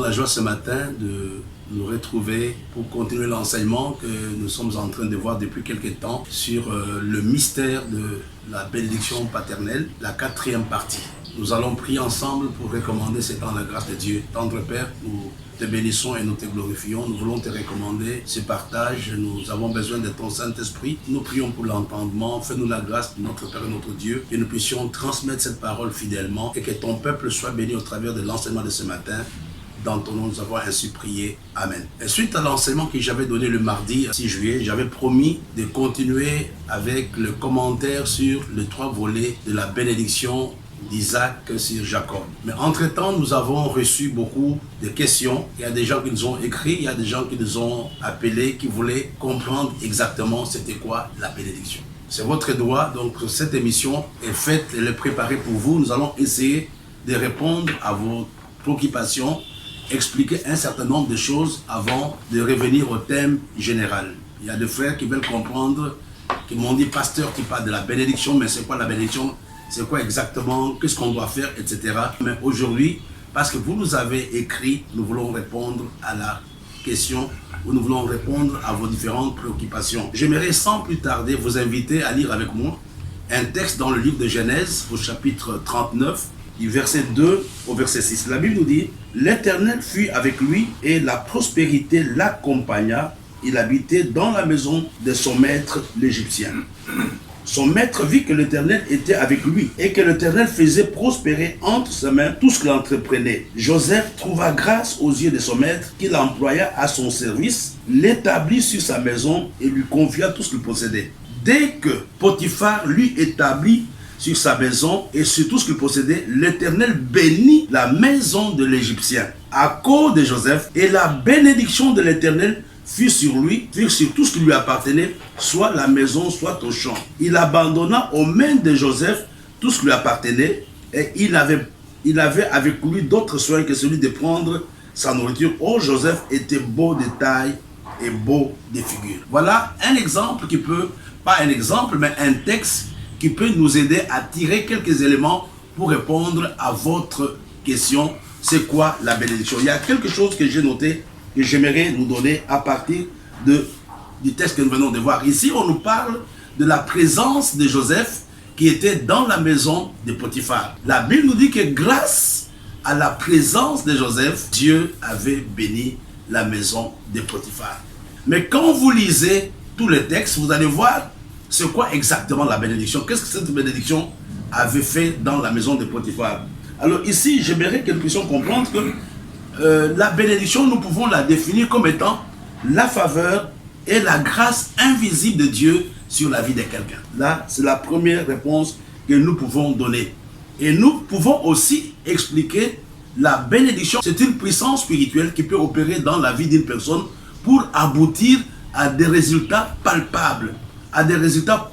la joie ce matin de nous retrouver pour continuer l'enseignement que nous sommes en train de voir depuis quelques temps sur le mystère de la bénédiction paternelle, la 4e partie. Nous allons prier ensemble pour recommander ce temps à la grâce de Dieu. Tendre Père, nous te bénissons et nous te glorifions. Nous voulons te recommander ce partage. Nous avons besoin de ton Saint-Esprit. Nous prions pour l'entendement. Fais-nous la grâce de notre Père et notre Dieu, que nous puissions transmettre cette parole fidèlement et que ton peuple soit béni au travers de l'enseignement de ce matin. Dans ton nom, nous avons ainsi prié. Amen. Et suite à l'enseignement que j'avais donné le mardi 6 juillet, j'avais promis de continuer avec le commentaire sur les 3 volets de la bénédiction d'Isaac sur Jacob. Mais entre-temps, nous avons reçu beaucoup de questions. Il y a des gens qui nous ont écrit, il y a des gens qui nous ont appelés, qui voulaient comprendre exactement c'était quoi la bénédiction. C'est votre droit, donc cette émission est faite, elle est préparée pour vous. Nous allons essayer de répondre à vos préoccupations, expliquer un certain nombre de choses avant de revenir au thème général. Il y a des frères qui veulent comprendre, qui m'ont dit, pasteur, tu parles de la bénédiction, mais c'est quoi la bénédiction? C'est quoi exactement, qu'est-ce qu'on doit faire, etc. Mais aujourd'hui, parce que vous nous avez écrit, nous voulons répondre à la question, ou nous voulons répondre à vos différentes préoccupations. J'aimerais sans plus tarder vous inviter à lire avec moi un texte dans le livre de Genèse, au chapitre 39, du verset 2 au verset 6. La Bible nous dit, « L'Éternel fut avec lui et la prospérité l'accompagna. Il habitait dans la maison de son maître l'Égyptien. » Son maître vit que l'Éternel était avec lui et que l'Éternel faisait prospérer entre ses mains tout ce qu'il entreprenait. Joseph trouva grâce aux yeux de son maître qu'il employa à son service, l'établit sur sa maison et lui confia tout ce qu'il possédait. Dès que Potiphar lui établit sur sa maison et sur tout ce qu'il possédait, l'Éternel bénit la maison de l'Égyptien à cause de Joseph, et la bénédiction de l'Éternel fut sur lui, fut sur tout ce qui lui appartenait, soit la maison, soit au champ. Il abandonna aux mains de Joseph tout ce qui lui appartenait, et il avait avec lui d'autres soins que celui de prendre sa nourriture. Oh, Joseph était beau de taille et beau de figure. Voilà un exemple qui peut, pas un exemple, mais un texte qui peut nous aider à tirer quelques éléments pour répondre à votre question. C'est quoi la bénédiction? Il y a quelque chose que j'ai noté que j'aimerais nous donner à partir du texte que nous venons de voir. Ici, on nous parle de la présence de Joseph qui était dans la maison de Potiphar. La Bible nous dit que grâce à la présence de Joseph, Dieu avait béni la maison de Potiphar. Mais quand vous lisez tous les textes, vous allez voir c'est quoi exactement la bénédiction. Qu'est-ce que cette bénédiction avait fait dans la maison de Potiphar? Alors ici, j'aimerais que nous puissions comprendre que la bénédiction, nous pouvons la définir comme étant la faveur et la grâce invisible de Dieu sur la vie de quelqu'un. Là, c'est la première réponse que nous pouvons donner. Et nous pouvons aussi expliquer la bénédiction. C'est une puissance spirituelle qui peut opérer dans la vie d'une personne pour aboutir à des résultats palpables, à des résultats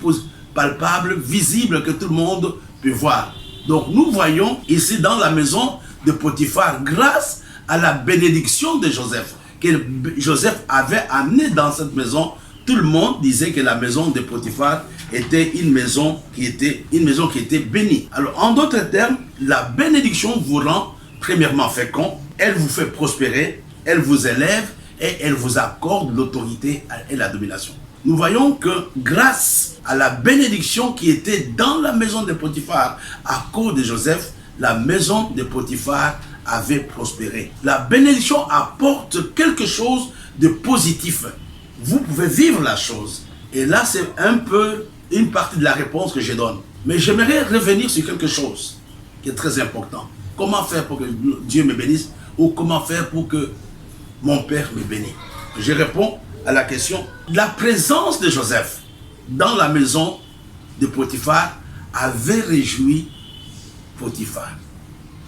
palpables, visibles, que tout le monde peut voir. Donc nous voyons ici dans la maison de Potiphar, grâce à la bénédiction de Joseph, que Joseph avait amené dans cette maison, tout le monde disait que la maison de Potiphar était une maison qui était bénie. Alors en d'autres termes, la bénédiction vous rend premièrement fécond, elle vous fait prospérer, elle vous élève et elle vous accorde l'autorité et la domination. Nous voyons que grâce à la bénédiction qui était dans la maison de Potiphar, à cause de Joseph, la maison de Potiphar avait prospéré. La bénédiction apporte quelque chose de positif. Vous pouvez vivre la chose. Et là, c'est un peu une partie de la réponse que je donne. Mais j'aimerais revenir sur quelque chose qui est très important. Comment faire pour que Dieu me bénisse, ou comment faire pour que mon Père me bénisse? Je réponds à la question. La présence de Joseph dans la maison de Potiphar avait réjoui Potiphar.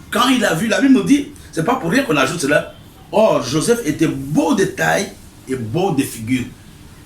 Quand il a vu, la Bible nous dit, c'est pas pour rien qu'on ajoute cela. Or, Joseph était beau de taille et beau de figure.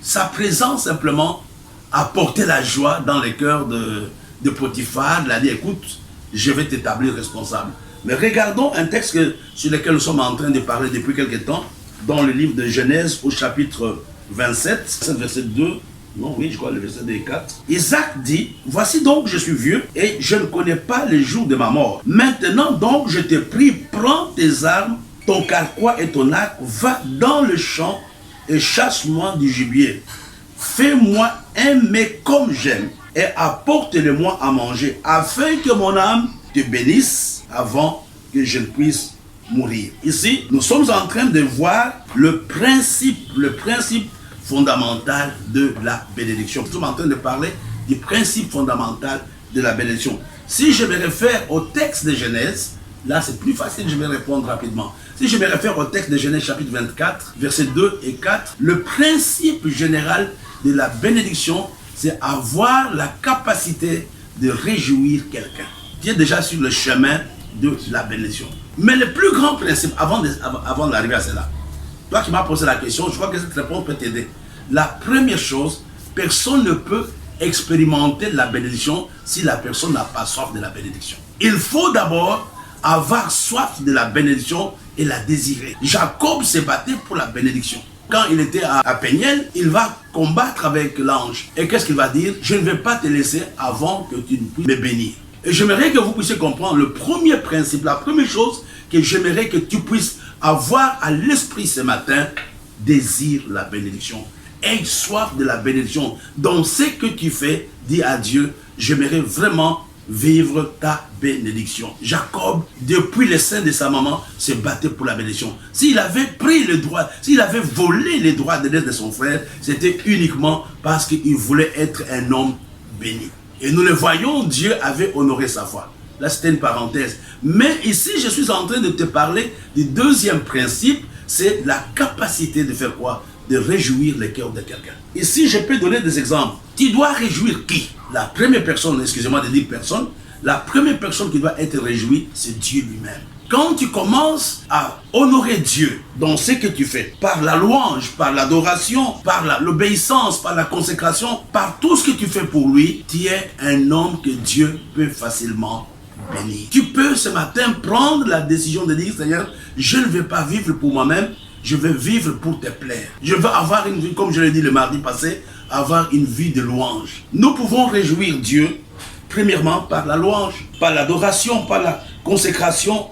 Sa présence simplement apportait la joie dans le cœur de Potiphar. Il a dit, écoute, je vais t'établir responsable. Mais regardons un texte sur lequel nous sommes en train de parler depuis quelque temps, dans le livre de Genèse au chapitre 27, verset 2. Non, oui, je crois le verset 2 et 4. Isaac dit, voici donc je suis vieux et je ne connais pas les jours de ma mort. Maintenant donc je te prie, prends tes armes ton carquois et ton arc, va dans le champ et chasse-moi du gibier. Fais-moi un mets comme j'aime et apporte-le-moi à manger, afin que mon âme te bénisse avant que je ne puisse mourir. Ici, nous sommes en train de voir le principe fondamental de la bénédiction. Nous sommes en train de parler du principe fondamental de la bénédiction. Si je me réfère au texte de Genèse, là c'est plus facile, je vais répondre rapidement. Si je me réfère au texte de Genèse chapitre 24, versets 2 et 4, le principe général de la bénédiction, c'est avoir la capacité de réjouir quelqu'un qui est déjà sur le chemin de la bénédiction. Mais le plus grand principe, avant d'arriver à cela, toi qui m'as posé la question, je crois que cette réponse peut t'aider. La première chose, personne ne peut expérimenter la bénédiction si la personne n'a pas soif de la bénédiction. Il faut d'abord avoir soif de la bénédiction et la désirer. Jacob s'est battu pour la bénédiction. Quand il était à Péniel, il va combattre avec l'ange. Et qu'est-ce qu'il va dire? Je ne vais pas te laisser avant que tu ne puisses me bénir. Et j'aimerais que vous puissiez comprendre le premier principe, la première chose que j'aimerais que tu puisses avoir à l'esprit ce matin, désire la bénédiction. Aie soif de la bénédiction. Dans ce que tu fais, dis à Dieu, j'aimerais vraiment vivre ta bénédiction. Jacob, depuis le sein de sa maman, se battait pour la bénédiction. S'il avait pris le droit, s'il avait volé les droits de l'aide de son frère, c'était uniquement parce qu'il voulait être un homme béni. Et nous le voyons, Dieu avait honoré sa foi. Là, c'était une parenthèse. Mais ici, je suis en train de te parler du deuxième principe, c'est la capacité de faire quoi? De réjouir le cœur de quelqu'un. Ici, je peux donner des exemples. Tu dois réjouir qui? La première personne, excusez-moi de dire personne, la première personne qui doit être réjouie, c'est Dieu lui-même. Quand tu commences à honorer Dieu dans ce que tu fais, par la louange, par l'adoration, par l'obéissance, par la consécration, par tout ce que tu fais pour lui, tu es un homme que Dieu peut facilement bénir. Tu peux ce matin prendre la décision de dire, Seigneur, je ne vais pas vivre pour moi-même, je veux vivre pour te plaire. Je veux avoir une vie, comme je l'ai dit le mardi passé, avoir une vie de louange. Nous pouvons réjouir Dieu, premièrement, par la louange, par l'adoration, par la consécration,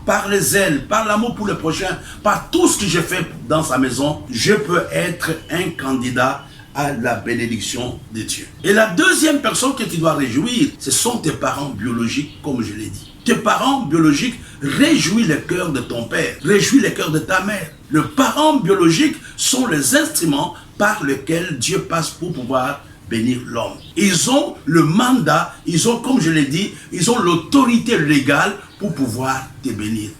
par les zèles, par l'amour pour le prochain, par tout ce que je fais dans sa maison. Je peux être un candidat à la bénédiction de Dieu. Et la deuxième personne que tu dois réjouir, ce sont tes parents biologiques, comme je l'ai dit. Tes parents biologiques réjouissent le cœur de ton père, réjouissent le cœur de ta mère. Les parents biologiques sont les instruments par lesquels Dieu passe pour pouvoir bénir l'homme. Ils ont le mandat, ils ont, comme je l'ai dit, ils ont l'autorité légale pour pouvoir te bénir.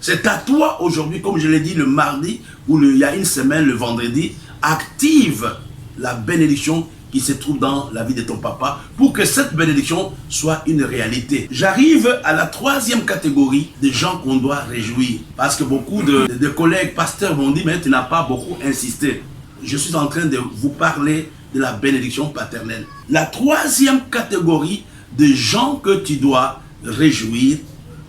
C'est à toi aujourd'hui, comme je l'ai dit le mardi, ou il y a une semaine, le vendredi, active la bénédiction qui se trouve dans la vie de ton papa pour que cette bénédiction soit une réalité. J'arrive à la troisième catégorie des gens qu'on doit réjouir. Parce que beaucoup de collègues pasteurs m'ont dit, mais tu n'as pas beaucoup insisté. Je suis en train de vous parler de la bénédiction paternelle. La troisième catégorie de gens que tu dois réjouir,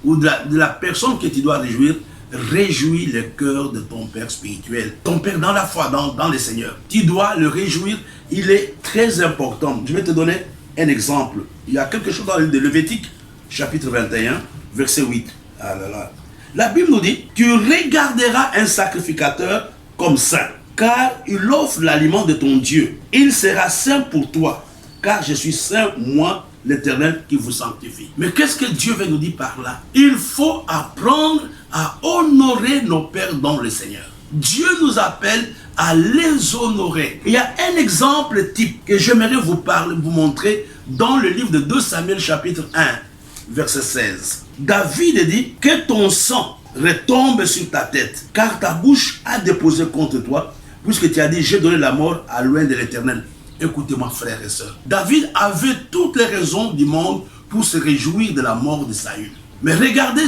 ou de la personne que tu dois réjouir, réjouis le cœur de ton Père spirituel. Ton Père dans la foi, dans le Seigneur. Tu dois le réjouir. Il est très important. Je vais te donner un exemple. Il y a quelque chose dans le livre de Lévitique, chapitre 21, verset 8. Ah là là. La Bible nous dit, tu regarderas un sacrificateur comme saint, car il offre l'aliment de ton Dieu. Il sera saint pour toi, car je suis saint, moi, l'Éternel qui vous sanctifie. Mais qu'est-ce que Dieu veut nous dire par là? Il faut apprendre à honorer nos pères dans le Seigneur. Dieu nous appelle à les honorer. Il y a un exemple type que j'aimerais vous montrer dans le livre de 2 Samuel chapitre 1, verset 16. David dit que ton sang retombe sur ta tête, car ta bouche a déposé contre toi, puisque tu as dit, j'ai donné la mort à loin de l'Éternel. Écoutez-moi, frères et sœurs. David avait toutes les raisons du monde pour se réjouir de la mort de Saül. Mais regardez,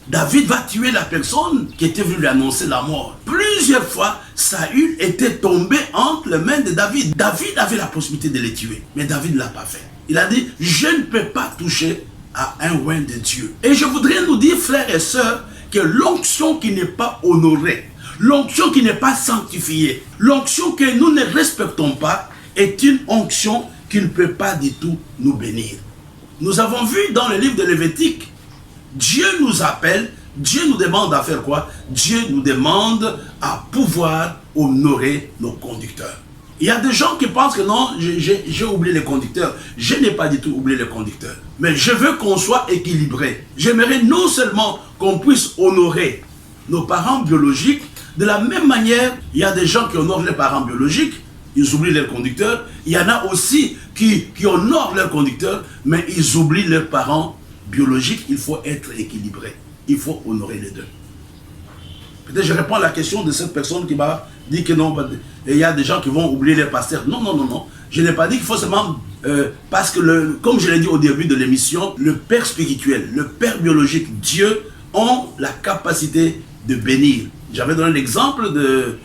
David va tuer la personne qui était venue lui annoncer la mort. Plusieurs fois, Saül était tombé entre les mains de David. David avait la possibilité de le tuer, mais David ne l'a pas fait. Il a dit, je ne peux pas toucher à un oint de Dieu. Et je voudrais nous dire, frères et sœurs, que l'onction qui n'est pas honorée, l'onction qui n'est pas sanctifiée, l'onction que nous ne respectons pas, est une onction qui ne peut pas du tout nous bénir. Nous avons vu dans le livre de Lévitique, Dieu nous appelle Dieu nous demande à faire quoi? Dieu nous demande à pouvoir honorer nos conducteurs. Il y a des gens qui pensent que non, j'ai oublié les conducteurs. Je n'ai pas du tout oublié les conducteurs. Mais je veux qu'on soit équilibré. J'aimerais non seulement qu'on puisse honorer nos parents biologiques, de la même manière, il y a des gens qui honorent les parents biologiques, ils oublient leurs conducteurs. Il y en a aussi qui honorent leurs conducteurs, mais ils oublient leurs parents biologiques. Il faut être équilibré. Il faut honorer les deux. Peut-être je réponds à la question de cette personne qui m'a dit que non, il y a des gens qui vont oublier les pasteurs. Non, non, non, non. Je n'ai pas dit qu'il faut seulement... parce que, comme je l'ai dit au début de l'émission, le Père spirituel, le Père biologique, Dieu, ont la capacité de bénir. J'avais donné l'exemple de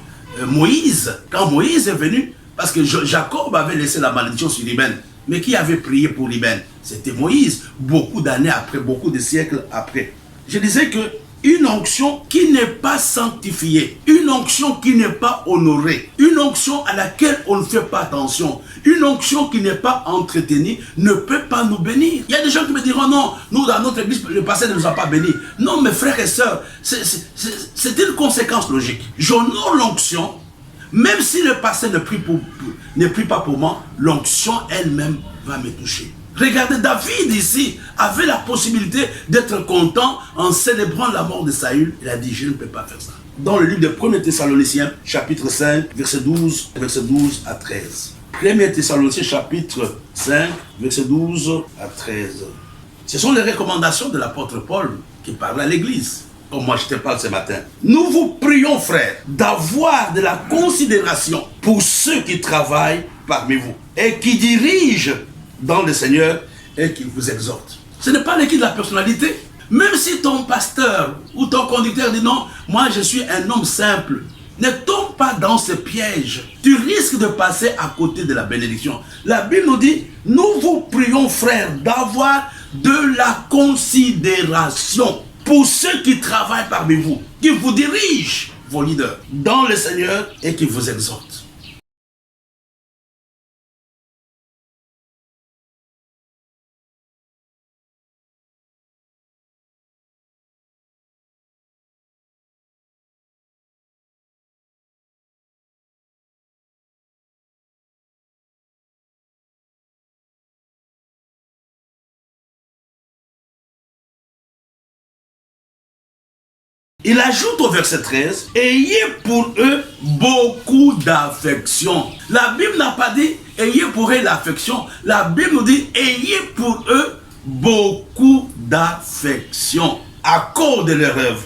Moïse. Quand Moïse est venu, parce que Jacob avait laissé la malédiction sur Ruben. Mais qui avait prié pour Ruben? C'était Moïse, beaucoup d'années après, beaucoup de siècles après. Je disais que une onction qui n'est pas sanctifiée, une onction qui n'est pas honorée, une onction à laquelle on ne fait pas attention, une onction qui n'est pas entretenue, ne peut pas nous bénir. Il y a des gens qui me diront non, nous dans notre église, le pasteur ne nous a pas bénis. Non, mes frères et sœurs, c'est une conséquence logique. J'honore l'onction, même si le pasteur ne prie pas pour moi, l'onction elle-même va me toucher. Regardez, David ici avait la possibilité d'être content en célébrant la mort de Saül. Il a dit, je ne peux pas faire ça. Dans le livre de 1er Thessaloniciens, chapitre 5, verset 12 à 13. 1er Thessaloniciens, chapitre 5, verset 12 à 13. Ce sont les recommandations de l'apôtre Paul qui parle à l'église. Comme moi je te parle ce matin. Nous vous prions, frères, d'avoir de la considération pour ceux qui travaillent parmi vous et qui dirigent dans le Seigneur et qui vous exhorte. Ce n'est pas l'équipe de la personnalité. Même si ton pasteur ou ton conducteur dit non, moi je suis un homme simple, ne tombe pas dans ce piège. Tu risques de passer à côté de la bénédiction. La Bible nous dit, nous vous prions frères d'avoir de la considération pour ceux qui travaillent parmi vous, qui vous dirigent, vos leaders, dans le Seigneur et qui vous exhortent. Il ajoute au verset 13, ayez pour eux beaucoup d'affection. La Bible n'a pas dit, ayez pour eux l'affection. La Bible nous dit, ayez pour eux beaucoup d'affection. À cause de leur œuvre,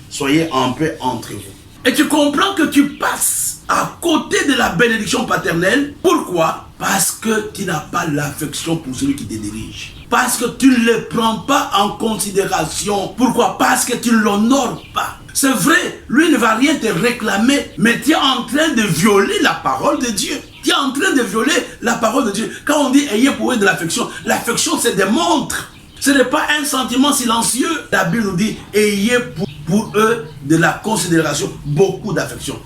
soyez en paix entre vous. Et tu comprends que tu passes à côté de la bénédiction paternelle. Pourquoi? Parce que tu n'as pas l'affection pour celui qui te dirige. Parce que tu ne le prends pas en considération. Pourquoi? Parce que tu ne l'honores pas. C'est vrai, lui ne va rien te réclamer, mais tu es en train de violer la parole de Dieu. Tu es en train de violer la parole de Dieu. Quand on dit ayez pour eux de l'affection se démontre. Ce n'est pas un sentiment silencieux. La Bible nous dit ayez pour eux de la considération, beaucoup d'affection.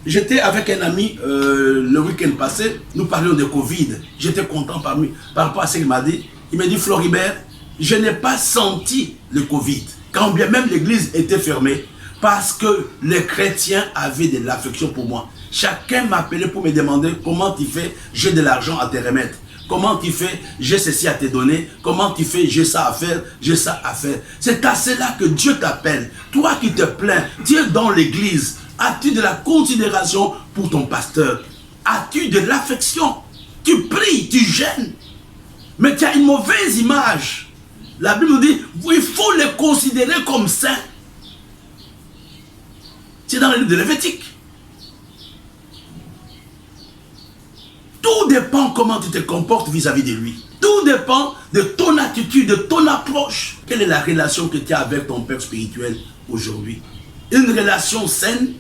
J'étais avec un ami le week-end passé, nous parlions de Covid. J'étais content par rapport à ce qu'il m'a dit. Il m'a dit, Floribert, je n'ai pas senti le Covid, quand bien même l'église était fermée, parce que les chrétiens avaient de l'affection pour moi. Chacun m'appelait pour me demander comment tu fais, j'ai de l'argent à te remettre. Comment tu fais, j'ai ceci à te donner. Comment tu fais, j'ai ça à faire, j'ai ça à faire. C'est à cela que Dieu t'appelle. Toi qui te plains, tu es dans l'église. As-tu de la considération pour ton pasteur? As-tu de l'affection? Tu pries, tu gênes. Mais tu as une mauvaise image. La Bible nous dit, il faut les considérer comme saints. C'est dans le livre de Lévitique. Tout dépend comment tu te comportes vis-à-vis de lui. Tout dépend de ton attitude, de ton approche. Quelle est la relation que tu as avec ton Père spirituel aujourd'hui? Une relation saine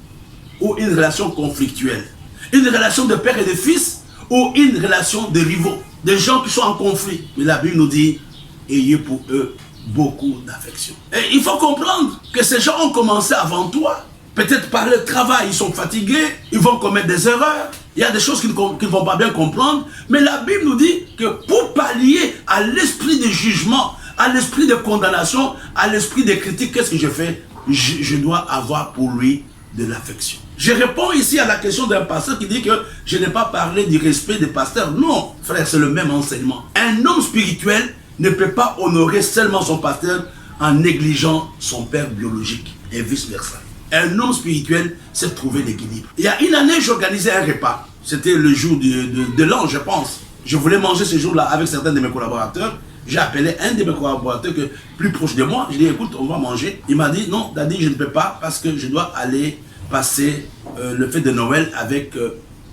ou une relation conflictuelle? Une relation de père et de fils ou une relation de rivaux? Des gens qui sont en conflit. Mais la Bible nous dit, ayez pour eux beaucoup d'affection. Et il faut comprendre que ces gens ont commencé avant toi. Peut-être par le travail, ils sont fatigués, ils vont commettre des erreurs. Il y a des choses qu'ils ne vont pas bien comprendre. Mais la Bible nous dit que pour pallier à l'esprit de jugement, à l'esprit de condamnation, à l'esprit de critique, qu'est-ce que je fais? je dois avoir pour lui de l'affection. Je réponds ici à la question d'un pasteur qui dit que je n'ai pas parlé du respect des pasteurs. Non, frère, c'est le même enseignement. Un homme spirituel ne peut pas honorer seulement son pasteur en négligeant son père biologique et vice-versa. Un homme spirituel sait trouver l'équilibre. Il y a une année, j'organisais un repas. C'était le jour de l'an, je pense. Je voulais manger ce jour-là avec certains de mes collaborateurs. J'ai appelé un de mes collaborateurs plus proche de moi. Je lui ai dit, écoute, on va manger. Il m'a dit, non, Daddy, je ne peux pas parce que je dois aller passer le fête de Noël avec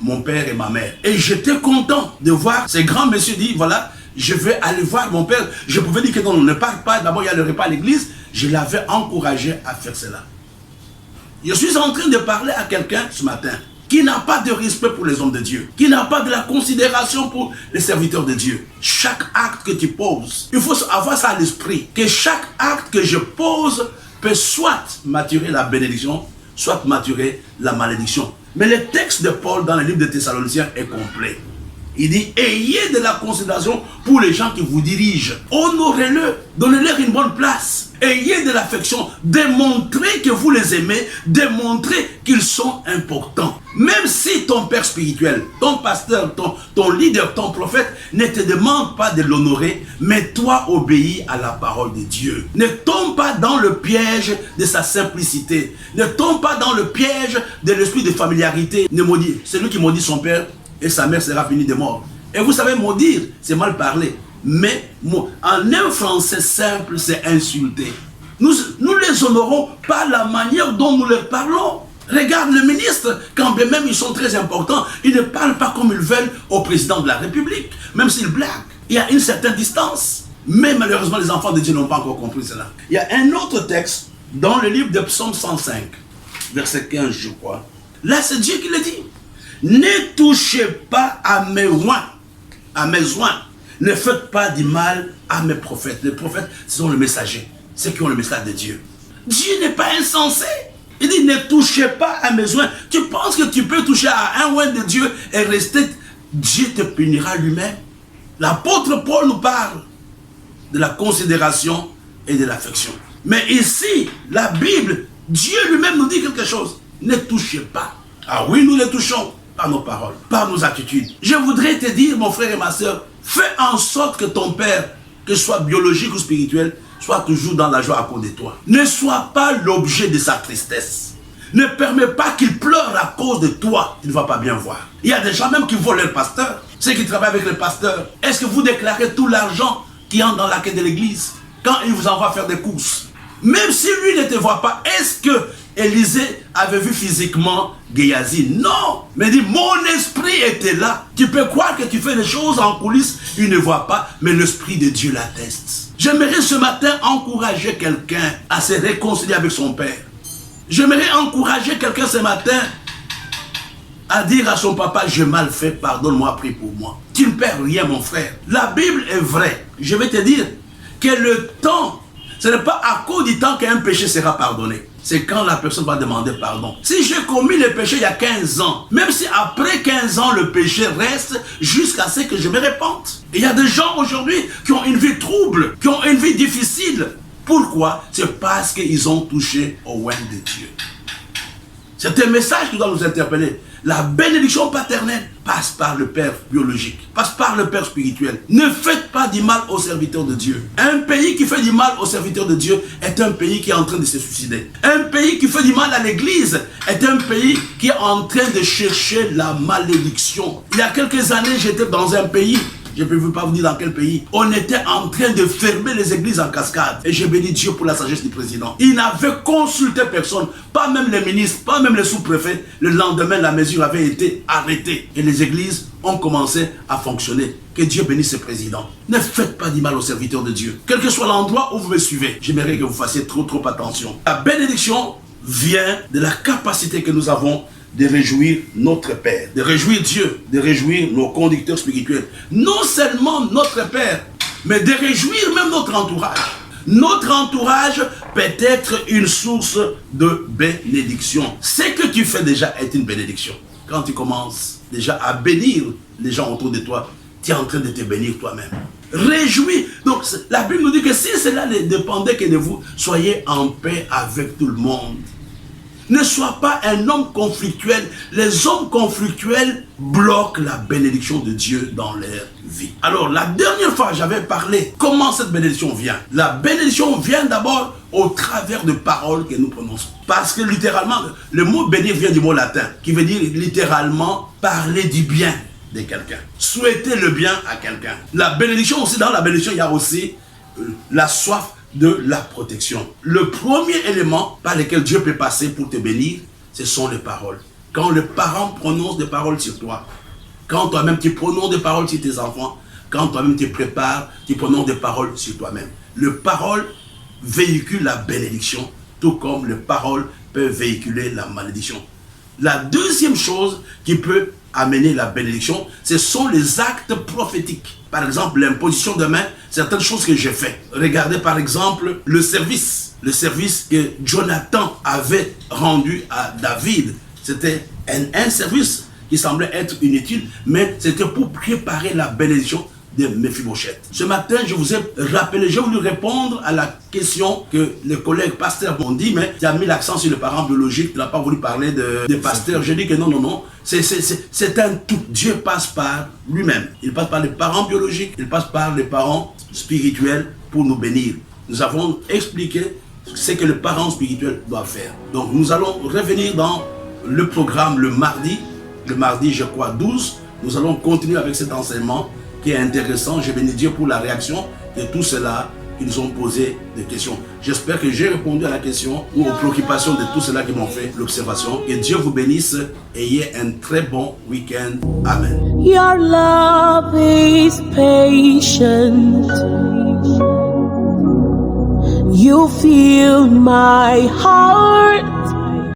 mon père et ma mère. Et j'étais content de voir ces grands messieurs dire, voilà, je vais aller voir mon père. Je pouvais dire que non, on ne part pas. D'abord, il y a le repas à l'église. Je l'avais encouragé à faire cela. Je suis en train de parler à quelqu'un ce matin qui n'a pas de respect pour les hommes de Dieu, qui n'a pas de la considération pour les serviteurs de Dieu. Chaque acte que tu poses, il faut avoir ça à l'esprit, que chaque acte que je pose peut soit maturer la bénédiction, soit maturer la malédiction. Mais le texte de Paul dans le livre de Thessaloniciens est complet. Il dit, ayez de la considération pour les gens qui vous dirigent. Honorez-le, donnez-leur une bonne place. Ayez de l'affection, démontrez que vous les aimez, démontrez qu'ils sont importants. Même si ton père spirituel, ton pasteur, ton leader, ton prophète ne te demande pas de l'honorer, mais toi obéis à la parole de Dieu. Ne tombe pas dans le piège de sa simplicité. Ne tombe pas dans le piège de l'esprit de familiarité. Ne maudit. Celui qui maudit son père et sa mère sera puni de mort. Et vous savez, maudire, c'est mal parler. Mais en un français simple, c'est insulter. Nous les honorons par la manière dont nous leur parlons. Regarde le ministre, quand bien même ils sont très importants, ils ne parlent pas comme ils veulent au président de la République, même s'ils blaguent. Il y a une certaine distance. Mais malheureusement, les enfants de Dieu n'ont pas encore compris cela. Il y a un autre texte dans le livre de Psaume 105, verset 15, je crois. Là, c'est Dieu qui le dit. Ne touchez pas à mes oins, ne faites pas du mal à mes prophètes. Les prophètes, ce sont les messagers, ceux qui ont le message de Dieu. Dieu n'est pas insensé. Il dit, ne touchez pas à mes oins. Tu penses que tu peux toucher à un oin de Dieu et rester, Dieu te punira lui-même. L'apôtre Paul nous parle de la considération et de l'affection. Mais ici, la Bible, Dieu lui-même nous dit quelque chose. Ne touchez pas. Ah oui, nous les touchons par nos paroles, par nos attitudes. Je voudrais te dire, mon frère et ma soeur, fais en sorte que ton père, que ce soit biologique ou spirituel, soit toujours dans la joie à cause de toi. Ne sois pas l'objet de sa tristesse. Ne permets pas qu'il pleure à cause de toi. Il ne va pas bien voir. Il y a des gens même qui volent leur pasteur. Ceux qui travaillent avec le pasteur. Est-ce que vous déclarez tout l'argent qui entre dans la caisse de l'église quand il vous envoie faire des courses? Même si lui ne te voit pas, est-ce que Élisée avait vu physiquement Géasi? Non. Mais dit, mon esprit était là. Tu peux croire que tu fais des choses en coulisses, il ne voit pas, mais l'esprit de Dieu l'atteste. J'aimerais ce matin encourager quelqu'un à se réconcilier avec son père. J'aimerais encourager quelqu'un ce matin à dire à son papa, j'ai mal fait, pardonne-moi, prie pour moi. Tu ne perds rien, mon frère. La Bible est vraie. Je vais te dire que le temps, ce n'est pas à cause du temps qu'un péché sera pardonné. C'est quand la personne va demander pardon. Si j'ai commis le péché il y a 15 ans, même si après 15 ans le péché reste jusqu'à ce que je me répande. Il y a des gens aujourd'hui qui ont une vie trouble, qui ont une vie difficile. Pourquoi? C'est parce qu'ils ont touché au oin de Dieu. C'est un message qui doit nous interpeller. La bénédiction paternelle passe par le père biologique, passe par le père spirituel. Ne faites pas du mal aux serviteurs de Dieu. Un pays qui fait du mal aux serviteurs de Dieu est un pays qui est en train de se suicider. Un pays qui fait du mal à l'église est un pays qui est en train de chercher la malédiction. Il y a quelques années, j'étais dans un pays, je ne peux pas vous dire dans quel pays. On était en train de fermer les églises en cascade. Et je bénis Dieu pour la sagesse du président. Il n'avait consulté personne, pas même les ministres, pas même les sous-préfets. Le lendemain, la mesure avait été arrêtée. Et les églises ont commencé à fonctionner. Que Dieu bénisse ce président. Ne faites pas du mal aux serviteurs de Dieu. Quel que soit l'endroit où vous me suivez, j'aimerais que vous fassiez trop attention. La bénédiction vient de la capacité que nous avons de réjouir notre Père, de réjouir Dieu, de réjouir nos conducteurs spirituels. Non seulement notre Père, mais de réjouir même notre entourage. Notre entourage peut être une source de bénédiction. Ce que tu fais déjà est une bénédiction. Quand tu commences déjà à bénir les gens autour de toi, tu es en train de te bénir toi-même. réjouis. Donc la Bible nous dit que si cela ne dépendait que de vous, soyez en paix avec tout le monde. Ne sois pas un homme conflictuel. Les hommes conflictuels bloquent la bénédiction de Dieu dans leur vie. Alors, la dernière fois, j'avais parlé comment cette bénédiction vient. La bénédiction vient d'abord au travers de paroles que nous prononçons. Parce que littéralement, le mot bénir vient du mot latin, qui veut dire littéralement parler du bien de quelqu'un. Souhaiter le bien à quelqu'un. La bénédiction aussi, dans la bénédiction, il y a aussi la soif de la protection. Le premier élément par lequel Dieu peut passer pour te bénir, ce sont les paroles. Quand le parent prononce des paroles sur toi, quand toi-même tu prononces des paroles sur tes enfants, quand toi-même tu prépares, tu prononces des paroles sur toi-même. Le parole véhicule la bénédiction, tout comme les paroles peuvent véhiculer la malédiction. La deuxième chose qui peut amener la bénédiction, ce sont les actes prophétiques. Par exemple, l'imposition de main, certaines choses que j'ai faites. Regardez par exemple le service que Jonathan avait rendu à David. C'était un service qui semblait être inutile, mais c'était pour préparer la bénédiction de Mephibosheth. Ce matin, je vous ai rappelé, j'ai voulu répondre à la question que les collègues pasteurs m'ont dit, mais tu as mis l'accent sur le parent biologique, tu n'as pas voulu parler des pasteurs. J'ai dit que non, c'est un tout. Dieu passe par lui-même. Il passe par les parents biologiques, il passe par les parents spirituels pour nous bénir. Nous avons expliqué ce que le parent spirituel doit faire. Donc nous allons revenir dans le programme le mardi, je crois 12. Nous allons continuer avec cet enseignement qui est intéressant. Je bénis Dieu pour la réaction de tous ceux-là qui nous ont posé des questions. J'espère que j'ai répondu à la question ou aux préoccupations de tous ceux-là qui m'ont fait l'observation. Que Dieu vous bénisse. Ayez un très bon week-end. Amen. Your love is patient. You fill my heart